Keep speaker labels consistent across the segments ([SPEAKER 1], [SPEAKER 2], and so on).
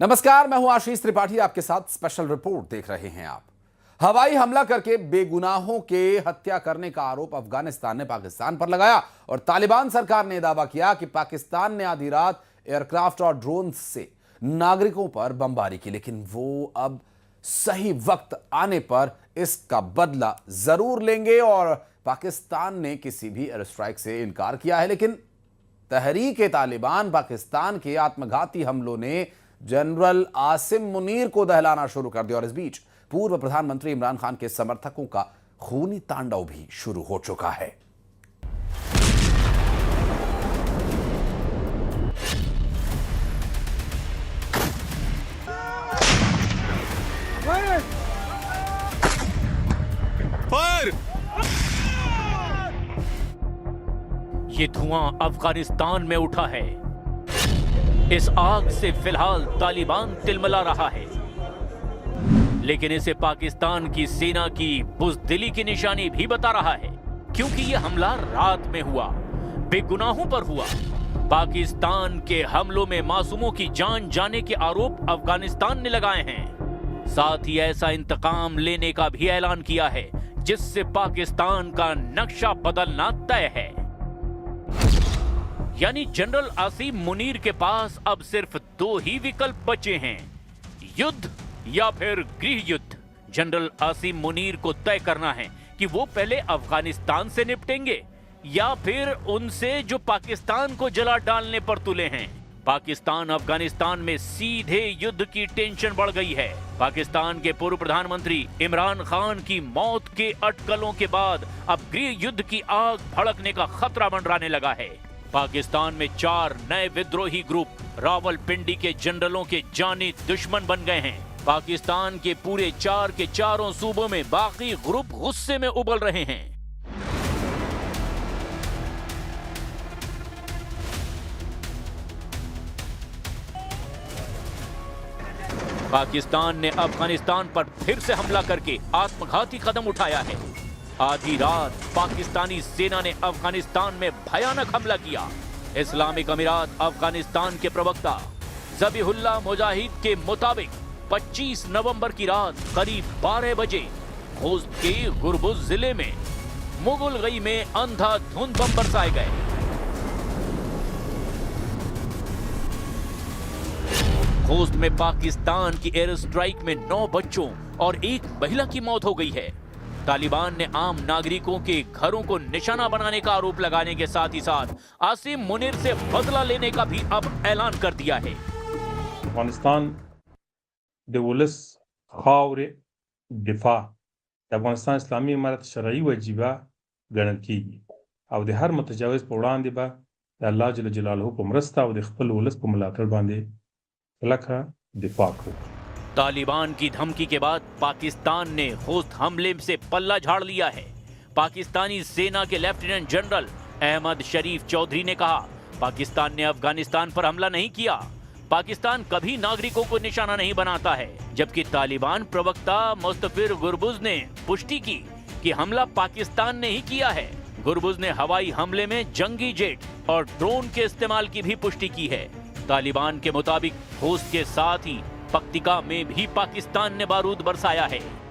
[SPEAKER 1] नमस्कार, मैं हूं आशीष त्रिपाठी। आपके साथ स्पेशल रिपोर्ट देख रहे हैं आप। हवाई हमला करके बेगुनाहों के हत्या करने का आरोप अफगानिस्तान ने पाकिस्तान पर लगाया और तालिबान सरकार ने दावा किया कि पाकिस्तान ने आधी रात एयरक्राफ्ट और ड्रोन से नागरिकों पर बमबारी की, लेकिन वो अब सही वक्त आने पर इसका बदला जरूर लेंगे। और पाकिस्तान ने किसी भी एयर स्ट्राइक से इनकार किया है, लेकिन तहरीक-ए-तालिबान पाकिस्तान के आत्मघाती हमलों ने जनरल आसिम मुनीर को दहलाना शुरू कर दिया और इस बीच पूर्व प्रधानमंत्री इमरान खान के समर्थकों का खूनी तांडव भी शुरू हो चुका है।
[SPEAKER 2] फायर!
[SPEAKER 3] ये धुआं अफगानिस्तान में उठा है। इस आग से फिलहाल तालिबान तिलमिला रहा है, लेकिन इसे पाकिस्तान की सेना की बुज़दिली की निशानी भी बता रहा है, क्योंकि यह हमला रात में हुआ, बेगुनाहों पर हुआ। पाकिस्तान के हमलों में मासूमों की जान जाने के आरोप अफगानिस्तान ने लगाए हैं। साथ ही ऐसा इंतकाम लेने का भी ऐलान किया है जिससे पाकिस्तान का नक्शा बदलना तय है। यानी जनरल आसिम मुनीर के पास अब सिर्फ दो ही विकल्प बचे हैं, युद्ध या फिर गृह युद्ध। जनरल आसिम मुनीर को तय करना है कि वो पहले अफगानिस्तान से निपटेंगे या फिर उनसे जो पाकिस्तान को जला डालने पर तुले हैं। पाकिस्तान अफगानिस्तान में सीधे युद्ध की टेंशन बढ़ गई है। पाकिस्तान के पूर्व प्रधानमंत्री इमरान खान की मौत के अटकलों के बाद अब गृह युद्ध की आग भड़कने का खतरा मंडराने लगा है। पाकिस्तान में 4 नए विद्रोही ग्रुप रावलपिंडी के जनरलों के जानी दुश्मन बन गए हैं। पाकिस्तान के पूरे 4 के चारों सूबों में बाकी ग्रुप गुस्से में उबल रहे हैं। पाकिस्तान ने अफगानिस्तान पर फिर से हमला करके आत्मघाती कदम उठाया है। आधी रात पाकिस्तानी सेना ने अफगानिस्तान में भयानक हमला किया। इस्लामिक अमीरात अफगानिस्तान के प्रवक्ता ज़बीहुल्लाह मुजाहिद के मुताबिक 25 नवंबर की रात करीब 12 बजे खोस्त के गुरबुज जिले में मुगलगई में अंधाधुंध बम बरसाए गए। खोस्त में पाकिस्तान की एयर स्ट्राइक में 9 बच्चों और 1 महिला की मौत हो गई है। तालिबान ने आम नागरिकों के घरों को निशाना बनाने का आरोप लगाने के साथ ही साथ आसिम मुनीर से बदला लेने का भी अब ऐलान कर दिया है।
[SPEAKER 4] अफगानिस्तान दौलस खावर दिफा अफगानिस्तान इस्लामी इमारत शरई वजीबा गणल की और द हर मुतजाविज पर वड़ांदे बा अल्लाह जल जलालहु पर मरस्ता और खपल वलस पर मलाकर बांधे लखा दिफा को।
[SPEAKER 3] तालिबान की धमकी के बाद पाकिस्तान ने खोस्त हमले से पल्ला झाड़ लिया है। पाकिस्तानी सेना के लेफ्टिनेंट जनरल अहमद शरीफ चौधरी ने कहा, पाकिस्तान ने अफगानिस्तान पर हमला नहीं किया। पाकिस्तान कभी नागरिकों को निशाना नहीं बनाता है। जबकि तालिबान प्रवक्ता मुस्तफिर गुरबुज ने पुष्टि की कि हमला पाकिस्तान ने ही किया है। गुरबुज ने हवाई हमले में जंगी जेट और ड्रोन के इस्तेमाल की भी पुष्टि की है। तालिबान के मुताबिक खोस्त के साथ ही पक्तिका में भी पाकिस्तान ने बारूद बरसाया है।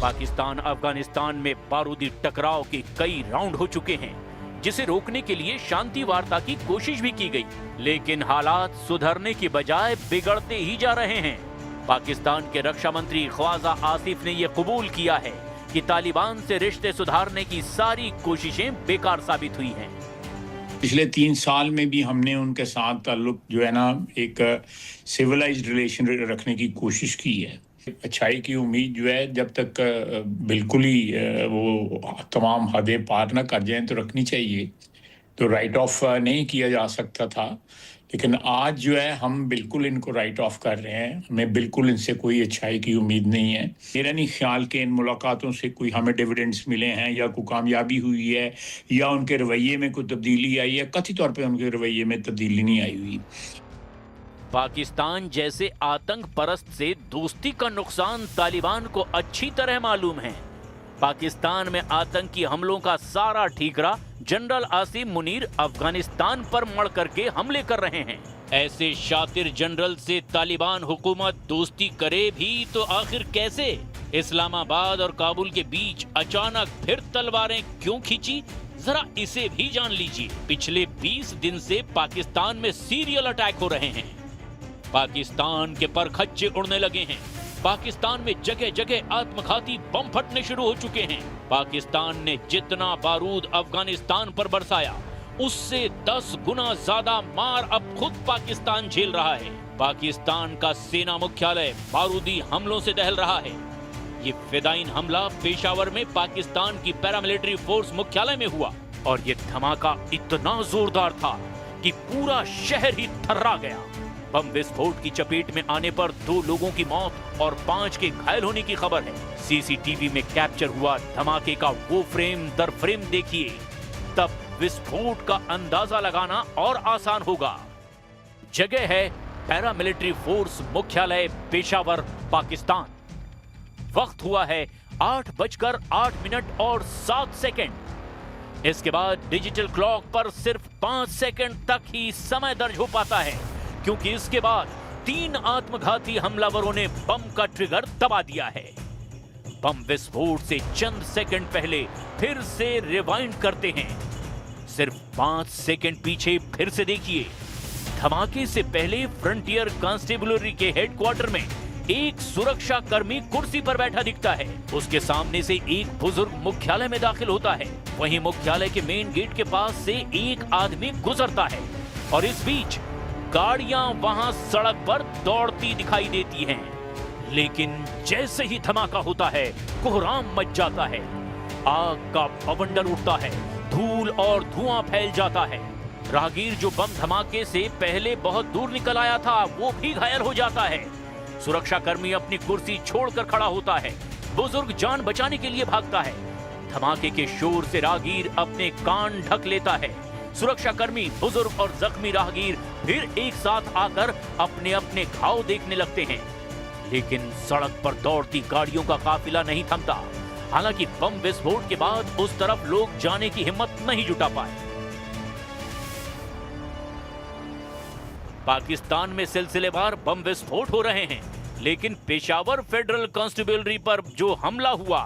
[SPEAKER 3] पाकिस्तान अफगानिस्तान में बारूदी टकराव के कई राउंड हो चुके हैं, जिसे रोकने के लिए शांति वार्ता की कोशिश भी की गई, लेकिन हालात सुधरने की बजाय बिगड़ते ही जा रहे हैं। पाकिस्तान के रक्षा मंत्री ख्वाजा आसिफ ने यह कबूल किया है कि तालिबान से रिश्ते सुधारने की सारी कोशिशें बेकार साबित हुई हैं।
[SPEAKER 5] पिछले 3 साल में भी हमने उनके साथ ताल्लुक जो है ना एक सिविलाइज्ड रिलेशन रखने की कोशिश की है। अच्छाई की उम्मीद जो है जब तक बिल्कुल ही वो तमाम हदें पार न कर जाएं तो रखनी चाहिए। तो राइट ऑफ नहीं किया जा सकता था, लेकिन आज जो है हम बिल्कुल इनको राइट ऑफ कर रहे हैं। हमें बिल्कुल इनसे कोई अच्छाई की उम्मीद नहीं है। मेरा नहीं ख्याल कि इन मुलाकातों से कोई हमें डिविडेंड्स मिले हैं या कोई कामयाबी हुई है या उनके रवैये में कोई तब्दीली आई है। कथित तौर पे उनके रवैये में तब्दीली नहीं आई हुई।
[SPEAKER 3] पाकिस्तान जैसे आतंक परस्त से दोस्ती का नुकसान तालिबान को अच्छी तरह मालूम है। पाकिस्तान में आतंकी हमलों का सारा ठीकरा जनरल आसिम मुनीर अफगानिस्तान पर मड़ करके हमले कर रहे हैं। ऐसे शातिर जनरल से तालिबान हुकूमत दोस्ती करे भी तो आखिर कैसे? इस्लामाबाद और काबुल के बीच अचानक फिर तलवारें क्यों खींची? जरा इसे भी जान लीजिए। पिछले 20 दिन से पाकिस्तान में सीरियल अटैक हो रहे हैं। पाकिस्तान के परखच्चे उड़ने लगे हैं। पाकिस्तान में जगह जगह आत्मघाती बम फटने शुरू हो चुके हैं। पाकिस्तान ने जितना बारूद अफगानिस्तान पर बरसाया उससे 10 गुना ज्यादा मार अब खुद पाकिस्तान झेल रहा है। पाकिस्तान का सेना मुख्यालय बारूदी हमलों से दहल रहा है। ये फिदाइन हमला पेशावर में पाकिस्तान की पैरामिलिट्री फोर्स मुख्यालय में हुआ और ये धमाका इतना जोरदार था कि पूरा शहर ही थर्रा गया। बम विस्फोट की चपेट में आने पर 2 लोगों की मौत और 5 के घायल होने की खबर है। सीसीटीवी में कैप्चर हुआ धमाके का वो फ्रेम दर फ्रेम देखिए, तब विस्फोट का अंदाजा लगाना और आसान होगा। जगह है पैरामिलिट्री फोर्स मुख्यालय पेशावर, पाकिस्तान। वक्त हुआ है 8:08 और 7 सेकंड। इसके बाद डिजिटल क्लॉक पर सिर्फ 5 सेकंड तक ही समय दर्ज हो पाता है, क्योंकि इसके बाद 3 आत्मघाती हमलावरों ने बम का ट्रिगर दबा दिया है। बम विस्फोट से चंद सेकंड पहले फिर से रिवाइंड करते हैं। सिर्फ 5 सेकंड पीछे फिर से देखिए। धमाके से पहले फ्रंटियर कांस्टेबलरी के हेडक्वार्टर में एक सुरक्षा कर्मी कुर्सी पर बैठा दिखता है। उसके सामने से एक बुजुर्ग मुख्यालय में दाखिल होता है। वहीं मुख्यालय के मेन गेट के पास से एक आदमी गुजरता है और इस बीच गाड़ियां वहां सड़क पर दौड़ती दिखाई देती हैं। लेकिन जैसे ही धमाका होता है कोहराम मच जाता है। आग का बवंडर उठता है, धूल और धुआं फैल जाता है। राहगीर जो बम धमाके से पहले बहुत दूर निकल आया था वो भी घायल हो जाता है। सुरक्षा कर्मी अपनी कुर्सी छोड़कर खड़ा होता है। बुजुर्ग जान बचाने के लिए भागता है। धमाके के शोर से राहगीर अपने कान ढक लेता है। सुरक्षा कर्मी, बुजुर्ग और जख्मी राहगीर फिर एक साथ आकर अपने अपने घाव देखने लगते हैं। लेकिन सड़क पर दौड़ती गाड़ियों का काफिला नहीं थमता। हालांकि बम विस्फोट के बाद उस तरफ लोग जाने की हिम्मत नहीं जुटा पाए। पाकिस्तान में सिलसिलेवार बम विस्फोट हो रहे हैं, लेकिन पेशावर फेडरल कांस्टेबलरी पर जो हमला हुआ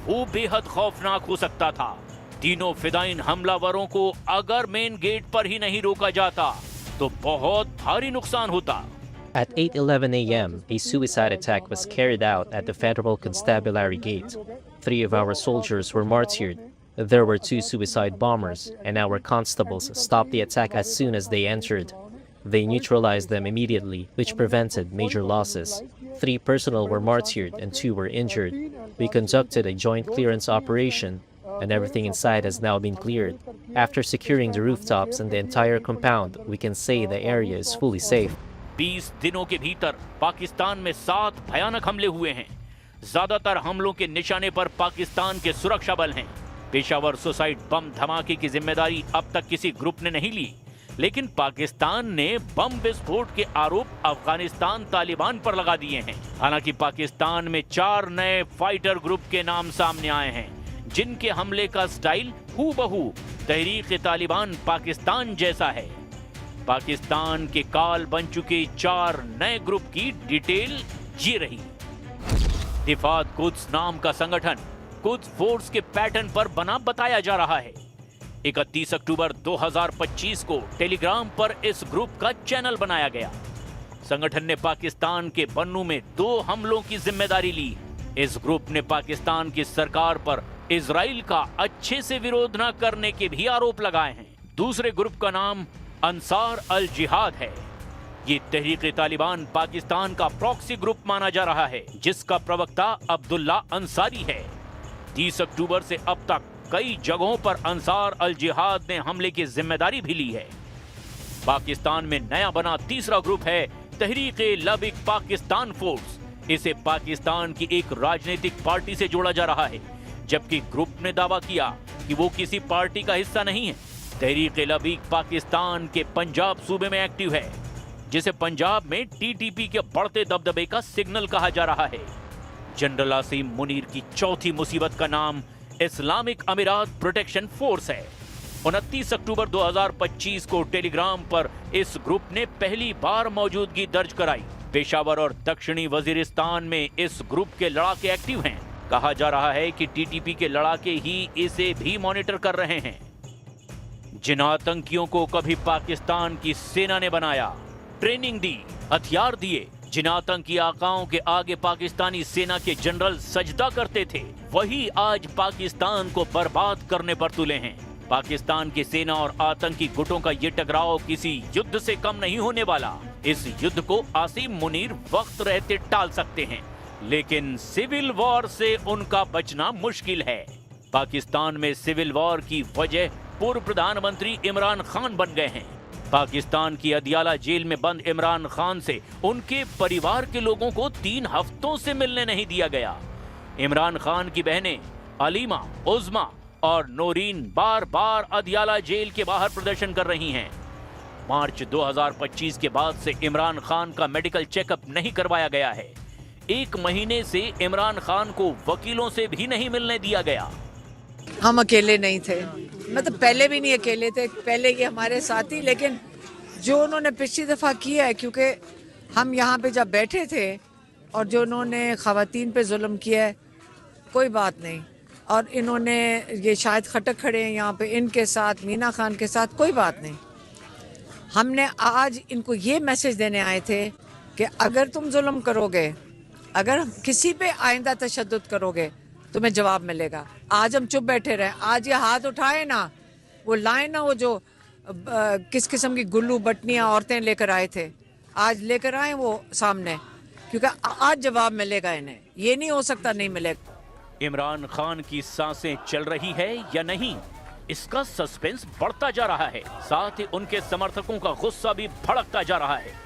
[SPEAKER 3] वो बेहद खौफनाक हो सकता था। तीनों फिदाइन हमलावरों को अगर मेन गेट पर ही नहीं रोका जाता तो बहुत भारी नुकसान होता।
[SPEAKER 2] At 8:11 a.m., a suicide attack was carried out at the Federal Constabulary Gate. 3 of our soldiers were martyred. There were 2 suicide bombers, and our constables stopped the attack as soon as they entered. They neutralized them immediately, which prevented major losses. 3 personnel were martyred and 2 were injured. We conducted a joint clearance operation, and everything inside has now been cleared. After securing the rooftops and the entire compound, we can say the area is fully safe.
[SPEAKER 3] 20 दिनों के भीतर पाकिस्तान में 7 भयानक हमले हुए हैं। ज्यादातर हमलों के निशाने पर पाकिस्तान के सुरक्षा बल हैं। पेशावर सुसाइड बम धमाके की जिम्मेदारी अब तक किसी ग्रुप ने नहीं ली, लेकिन पाकिस्तान ने बम विस्फोट के आरोप अफगानिस्तान तालिबान पर लगा दिए हैं। हालांकि पाकिस्तान में 4 नए फाइटर ग्रुप के नाम सामने आए हैं, जिनके हमले का स्टाइल हूबहू तहरीक तालिबान पाकिस्तान जैसा है। पाकिस्तान के काल बन चुके 4 नए ग्रुप की डिटेल ये रही। दिफात कुद्स नाम का संगठन कुद्स फोर्स के पैटर्न पर बना बताया जा रहा है। 31 अक्टूबर 2025 को टेलीग्राम पर इस ग्रुप का चैनल बनाया गया। संगठन ने पाकिस्तान के बन्नू में 2 हमलों की जिम्मेदारी ली। इस ग्रुप ने पाकिस्तान की सरकार पर इजराइल का अच्छे से विरोध न करने के भी आरोप लगाए हैं। दूसरे ग्रुप का नाम अंसार अल जिहाद है। ये तहरीक तालिबान पाकिस्तान का प्रॉक्सी ग्रुप माना जा रहा है, जिसका प्रवक्ता अब्दुल्ला अंसारी है। 30 अक्टूबर से अब तक कई जगहों पर अंसार अल जिहाद ने हमले की जिम्मेदारी भी ली है। पाकिस्तान में नया बना तीसरा ग्रुप है तहरीक-ए-लाबिक पाकिस्तान फोर्स। इसे पाकिस्तान की एक राजनीतिक पार्टी से जोड़ा जा रहा है, जबकि ग्रुप ने दावा किया कि वो किसी पार्टी का हिस्सा नहीं है। तहरीक-ए-लाबिक पाकिस्तान के पंजाब सूबे में एक्टिव है, जिसे पंजाब में टीटीपी के बढ़ते दबदबे का सिग्नल कहा जा रहा है। जनरल आसिम मुनीर की चौथी मुसीबत का नाम इस्लामिक अमीरात प्रोटेक्शन फोर्स है। 29 अक्टूबर 2025 को टेलीग्राम पर इस ग्रुप ने पहली बार मौजूदगी दर्ज कराई। पेशावर और दक्षिणी वजीरिस्तान में इस ग्रुप के लड़ाके एक्टिव हैं। कहा जा रहा है कि टीटीपी के लड़ाके ही इसे भी मॉनिटर कर रहे हैं। जिन आतंकियों को कभी पाकिस्तान की सेना ने बनाया, ट्रेनिंग दी, हथियार दिए, जिन आतंकी आकाओं के आगे पाकिस्तानी सेना के जनरल सजदा करते थे, वही आज पाकिस्तान को बर्बाद करने पर तुले हैं। पाकिस्तान की सेना और आतंकी गुटों का ये टकराव किसी युद्ध से कम नहीं होने वाला। इस युद्ध को आसिम मुनीर वक्त रहते टाल सकते हैं, लेकिन सिविल वॉर से उनका बचना मुश्किल है। पाकिस्तान में सिविल वॉर की वजह पूर्व प्रधानमंत्री इमरान खान बन गए हैं। पाकिस्तान की अदियाला जेल में बंद इमरान खान से उनके परिवार के लोगों को 3 हफ्तों से मिलने नहीं दिया गया। इमरान खान की बहनें अलीमा, उज़मा और नोरीन बार बार अदियाला जेल के बाहर प्रदर्शन कर रही हैं। मार्च 2025 के बाद से इमरान खान का मेडिकल चेकअप नहीं करवाया गया है। 1 महीने से इमरान खान को वकीलों से भी नहीं मिलने दिया गया।
[SPEAKER 6] हम अकेले नहीं थे, मतलब पहले भी नहीं अकेले थे, पहले ये हमारे साथी, लेकिन जो उन्होंने पिछली दफ़ा किया है, क्योंकि हम यहाँ पे जब बैठे थे और जो उन्होंने ख़वातीन पे जुल्म किया है, कोई बात नहीं। और इन्होंने ये शायद खटक खड़े हैं यहाँ पे, इनके साथ मीना खान के साथ कोई बात नहीं। हमने आज इनको ये मैसेज देने आए थे कि अगर तुम जुल्म करोगे, अगर किसी पे आइंदा तशद्दुद करोगे, तुम्हें जवाब मिलेगा। आज हम चुप बैठे रहे, आज ये हाथ उठाए ना, वो लाए ना, वो जो किस किस्म की गुल्लू बटनियाँ औरतें लेकर आए थे, आज लेकर आए वो सामने, क्योंकि आज जवाब मिलेगा इन्हें। ये नहीं हो सकता नहीं मिलेगा।
[SPEAKER 3] इमरान खान की सांसें चल रही है या नहीं, इसका सस्पेंस बढ़ता जा रहा है। साथ ही उनके समर्थकों का गुस्सा भी भड़कता जा रहा है।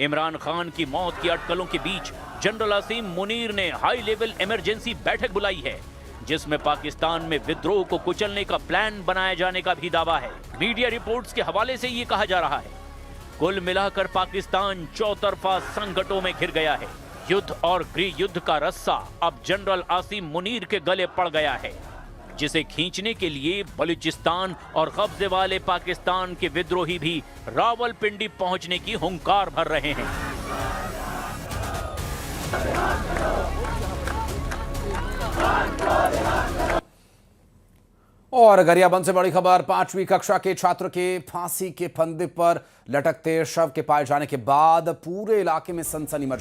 [SPEAKER 3] इमरान खान की मौत की अटकलों के बीच जनरल आसिम मुनीर ने हाई लेवल इमरजेंसी बैठक बुलाई है, जिसमें पाकिस्तान में विद्रोह को कुचलने का प्लान बनाए जाने का भी दावा है। मीडिया रिपोर्ट्स के हवाले से ये कहा जा रहा है, कुल मिलाकर पाकिस्तान चौतरफा संकटों में घिर गया है। युद्ध और गृह युद्ध का रस्सा अब जनरल आसिम मुनीर के गले पड़ गया है, जिसे खींचने के लिए बलूचिस्तान और कब्जे वाले पाकिस्तान के विद्रोही भी रावलपिंडी पहुंचने की हुंकार भर रहे हैं।
[SPEAKER 1] और गरियाबंद से बड़ी खबर, 5वीं कक्षा के छात्र के फांसी के फंदे पर लटकते शव के पाए जाने के बाद पूरे इलाके में सनसनी मच